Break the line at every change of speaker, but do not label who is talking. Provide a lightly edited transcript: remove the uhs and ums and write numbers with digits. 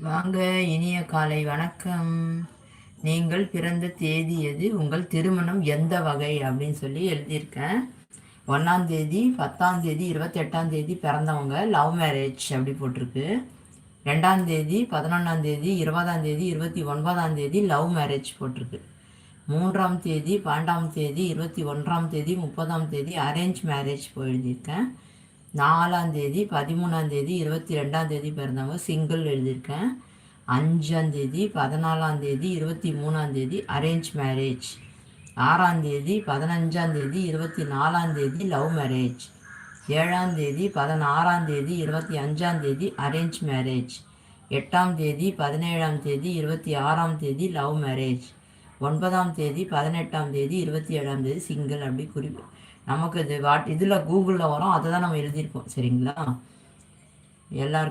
வாங்க, இனிய காலை வணக்கம். நீங்கள் பிறந்த தேதி எது? உங்கள் திருமணம் எந்த வகை அப்படின்னு சொல்லி எழுதியிருக்கேன். 1ஆம் தேதி 10ஆம் தேதி 28ஆம் தேதி பிறந்தவங்க லவ் மேரேஜ் அப்படி போட்டிருக்கு. 2ஆம் தேதி 11ஆம் தேதி 20ஆம் தேதி 29ஆம் தேதி லவ் மேரேஜ் போட்டிருக்கு. 3ஆம் தேதி 12ஆம் தேதி 21ஆம் தேதி 30ஆம் தேதி அரேஞ்ச் மேரேஜ் எழுதியிருக்கேன். 4ஆம் தேதி 13ஆம் தேதி 22ஆம் தேதி பிறந்தவங்க சிங்கிள் எழுதியிருக்கேன். 5ஆம் தேதி 14ஆம் தேதி 23ஆம் தேதி அரேஞ்ச் மேரேஜ். 6ஆம் தேதி 15ஆம் தேதி 24ஆம் தேதி லவ் மேரேஜ். 7ஆம் தேதி 16ஆம் தேதி 25ஆம் தேதி அரேஞ்ச் மேரேஜ். 8ஆம் தேதி 17ஆம் தேதி 26ஆம் தேதி லவ் மேரேஜ். 9ஆம் தேதி 18ஆம் தேதி 27ஆம் தேதி சிங்கிள் அப்படி குறிப்பு நமக்கு இது இதில் கூகுளில் வரும், அதை தான் நம்ம எழுதியிருப்போம். சரிங்களா? எல்லாருக்கும்